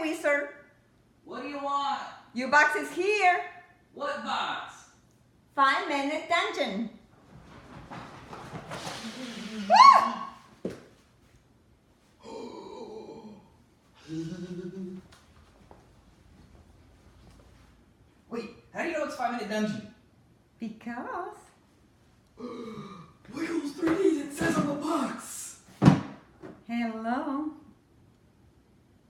Wizard. What do you want? Your box is here. What box? 5-minute dungeon. Wait, how do you know it's 5-minute dungeon? Because. Wiggles 3D, it says on the box. Hello.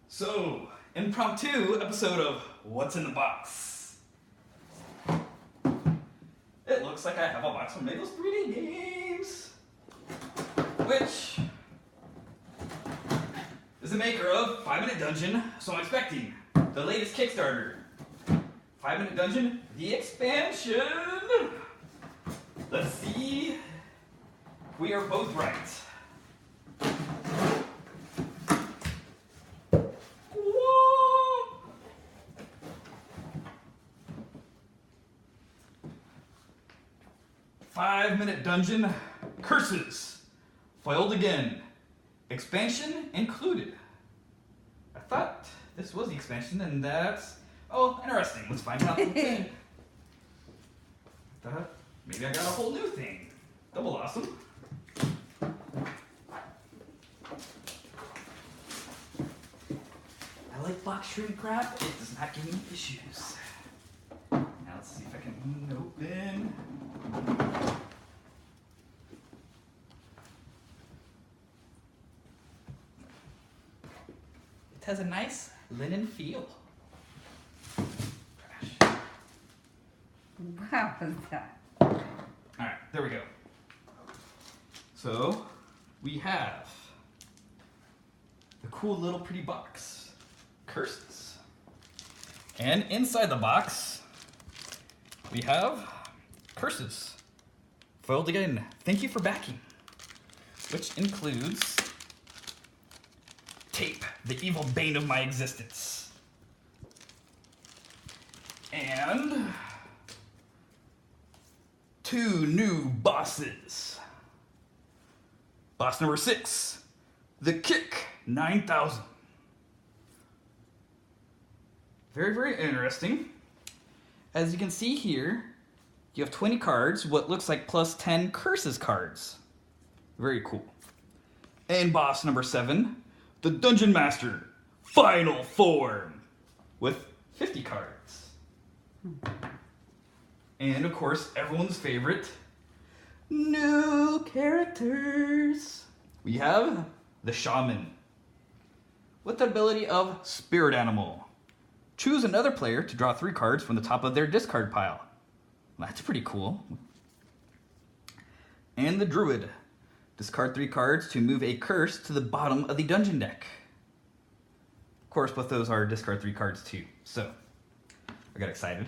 So, impromptu episode of What's in the Box. It looks like I have a box from Wiggles 3D Games, which is the maker of 5-Minute Dungeon, so I'm expecting the latest Kickstarter. 5-Minute Dungeon, the expansion. Let's see if we are both right. Whoa. 5-Minute Dungeon, curses, foiled again, expansion included. I thought this was the expansion, and that's, oh, interesting. Let's find out. I thought maybe I got a whole new thing. Double awesome. I like box shrink wrap. It does not give me issues. Now let's see if I can open. It has a nice linen feel. What was that? Alright, there we go. So, we have the cool little pretty box, curses. And inside the box, we have curses, foiled again. Thank you for backing, which includes tape, the evil bane of my existence. And 2 new bosses. Boss number 6, the Kick 9000. Very, very interesting. As you can see here, you have 20 cards, what looks like plus 10 curses cards. Very cool. And boss number 7, the Dungeon Master, final form, with 50 cards. And of course, everyone's favorite, new characters. We have the Shaman, with the ability of Spirit Animal. Choose another player to draw 3 cards from the top of their discard pile. That's pretty cool. And the Druid. Discard 3 cards to move a curse to the bottom of the dungeon deck. Of course, both those are discard 3 cards too. So, I got excited.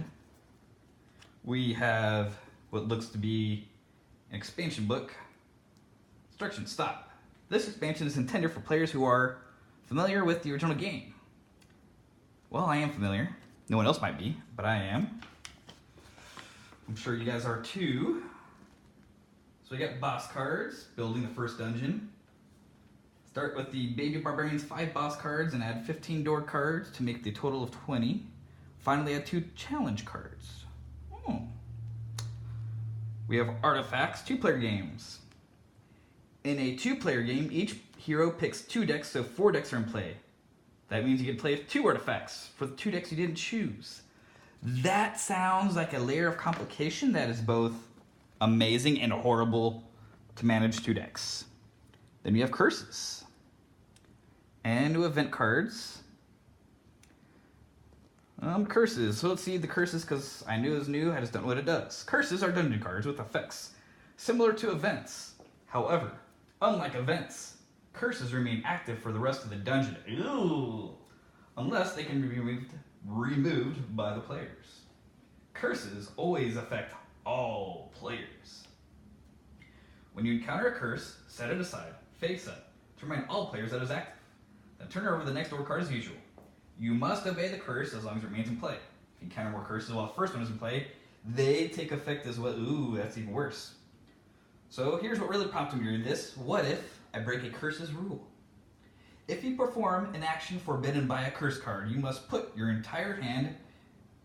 We have what looks to be an expansion book. Instructions, stop. This expansion is intended for players who are familiar with the original game. Well, I am familiar. No one else might be, but I am. I'm sure you guys are too. So we got boss cards, building the first dungeon. Start with the Baby Barbarian's 5 boss cards and add 15 door cards to make the total of 20. Finally add 2 challenge cards. We have artifacts, 2-player games. In a 2-player game, each hero picks 2 decks, so 4 decks are in play. That means you can play 2 artifacts for the 2 decks you didn't choose. That sounds like a layer of complication that is both amazing and horrible to manage 2 decks. Then we have curses. And new event cards. Curses. So let's see the curses, because I knew it was new, I just don't know what it does. Curses are dungeon cards with effects similar to events. However, unlike events, curses remain active for the rest of the dungeon. Ew. Unless they can be removed by the players. Curses always affect all players. When you encounter a curse, set it aside, face up, to remind all players that it is active. Then turn over the next door card as usual. You must obey the curse as long as it remains in play. If you encounter more curses while the first one is in play, they take effect as well. Ooh, that's even worse. So here's what really prompted me to read this. What if I break a curse's rule? If you perform an action forbidden by a curse card, you must put your entire hand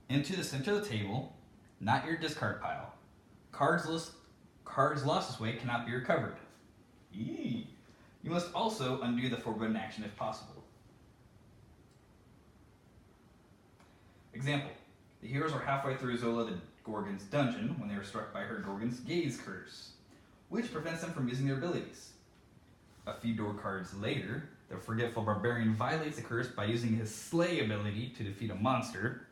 into the center of the table, not your discard pile. Cards lost this way cannot be recovered. Eee. You must also undo the forbidden action if possible. Example. The heroes are halfway through Zola the Gorgon's dungeon when they are struck by her Gorgon's Gaze curse, which prevents them from using their abilities. A few door cards later, the forgetful barbarian violates the curse by using his Slay ability to defeat a monster.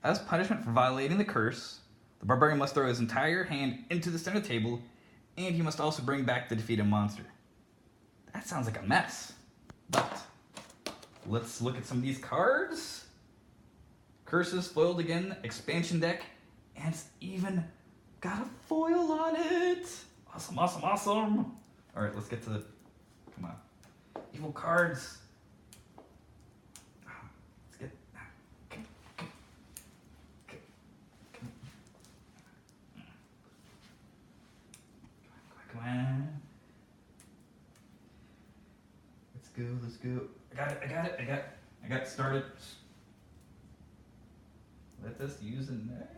As punishment for violating the curse, the barbarian must throw his entire hand into the center table, and he must also bring back the defeated monster. That sounds like a mess. But let's look at some of these cards. Curses foiled again, expansion deck, and it's even got a foil on it. Awesome, awesome, awesome. All right, let's get to the, come on. Evil cards. Let's get, come on. Let's go. I got it started. Let us use a knife.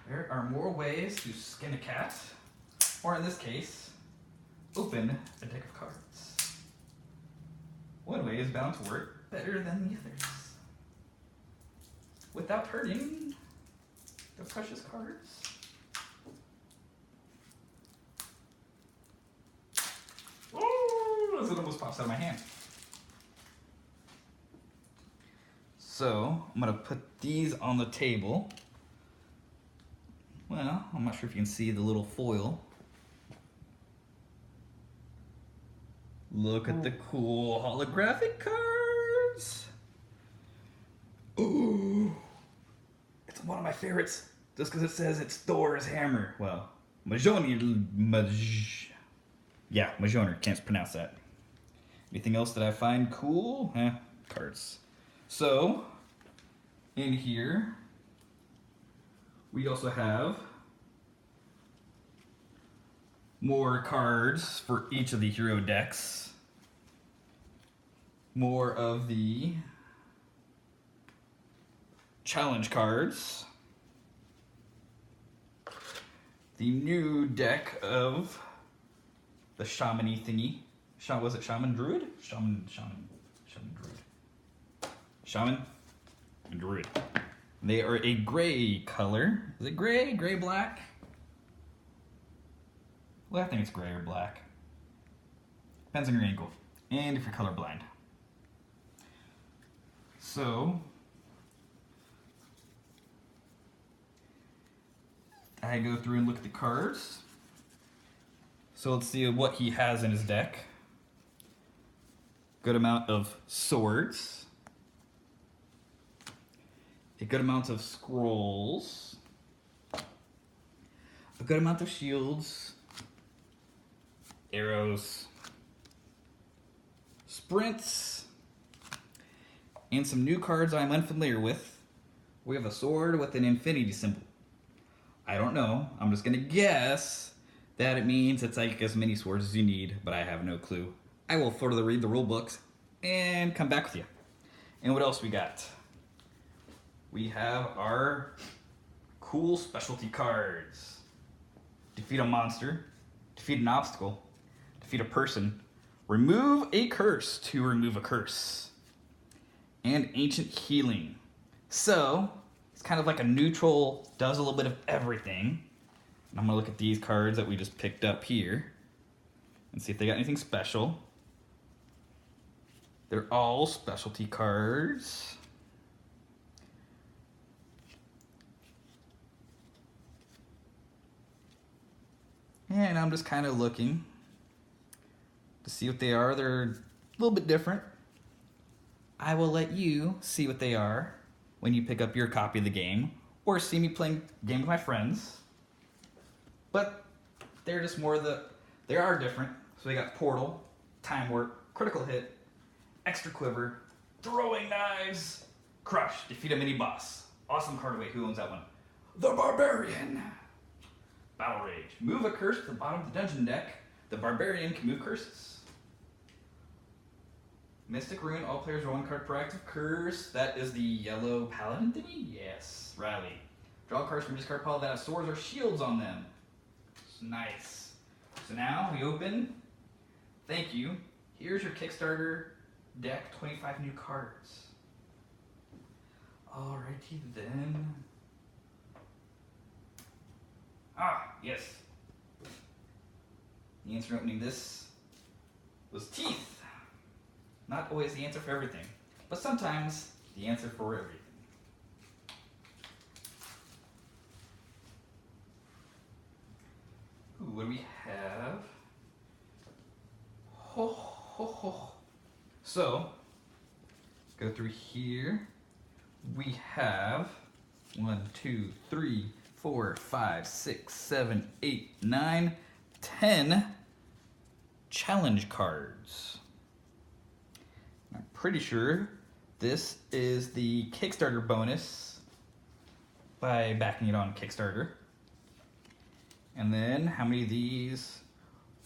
There are more ways to skin a cat, or in this case, open a deck of cards. One way is bound to work better than the others, without hurting the precious cards. Oh, as it almost pops out of my hand. So, I'm going to put these on the table. Well, I'm not sure if you can see the little foil. Look at the cool holographic cards. Ooh, it's one of my favorites just because it says it's Thor's hammer. Well, Mjolnir, can't pronounce that. Anything else that I find cool? Cards. So, in here, we also have more cards for each of the hero decks. More of the challenge cards. The new deck of the shaman-y thingy. Was it Shaman Druid? Shaman Druid. Shaman and Druid. They are a gray color. Is it gray? Gray, black? Well, I think it's gray or black. Depends on your angle. And if you're colorblind. So, I go through and look at the cards. So let's see what he has in his deck. Good amount of swords. A good amount of scrolls. A good amount of shields. Arrows. Sprints. And some new cards I'm unfamiliar with. We have a sword with an infinity symbol. I don't know. I'm just gonna guess that it means it's like as many swords as you need, but I have no clue. I will further read the rule books and come back with you. And what else we got? We have our cool specialty cards. Defeat a monster, defeat an obstacle, defeat a person, remove a curse to remove a curse, and ancient healing. So, it's kind of like a neutral, does a little bit of everything. And I'm gonna look at these cards that we just picked up here and see if they got anything special. They're all specialty cards. And I'm just kind of looking to see what they are. They're a little bit different. I will let you see what they are when you pick up your copy of the game or see me playing a game with my friends. But they're just more they are different. So we got Portal, Time Warp, Critical Hit, Extra Quiver, Throwing Knives, Crush, defeat a mini boss. Awesome card away. Who owns that one? The Barbarian. Battle Rage. Move a curse to the bottom of the dungeon deck. The Barbarian can move curses. Mystic Rune, all players are 1 card per active curse. That is the yellow paladin thingy? Yes, Riley. Draw cards from discard pile that have swords or shields on them. It's nice. So now we open. Thank you. Here's your Kickstarter deck, 25 new cards. Alrighty then. Ah, yes. The answer to opening this was teeth. Not always the answer for everything, but sometimes the answer for everything. Ooh, what do we have? Ho, ho, ho. So, go through here. We have 1, 2, 3, 4, 5, 6, 7, 8, 9, 10 challenge cards. I'm pretty sure this is the Kickstarter bonus by backing it on Kickstarter. And then how many of these?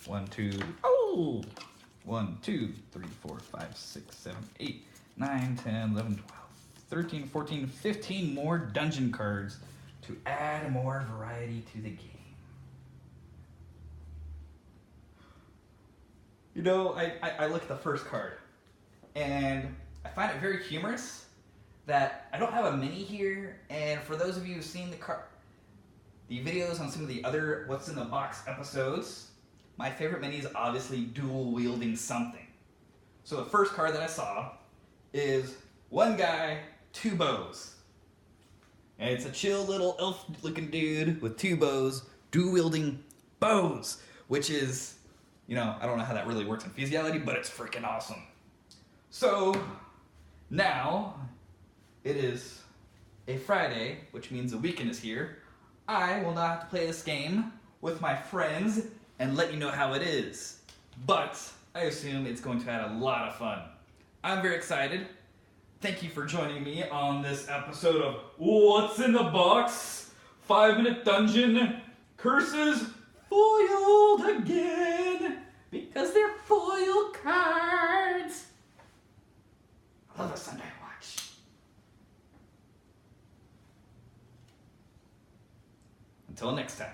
1, 2, 3, 4, 5, 6, 7, 8, 9, 10, 11, 12, 13, 14, 15 more dungeon cards to add more variety to the game. You know, I look at the first card, and I find it very humorous that I don't have a mini here, and for those of you who've seen the videos on some of the other What's in the Box episodes, my favorite mini is obviously dual wielding something. So the first card that I saw is 1 guy, 2 bows. And it's a chill little elf looking dude with 2 bows, dual wielding bows, which is, you know, I don't know how that really works in physiology, but it's freaking awesome. So now it is a Friday, which means the weekend is here. I will not have to play this game with my friends and let you know how it is. But I assume it's going to add a lot of fun. I'm very excited. Thank you for joining me on this episode of What's in the Box? 5-minute dungeon curses foiled again because they're foil cards. I love a Sunday watch. Until next time.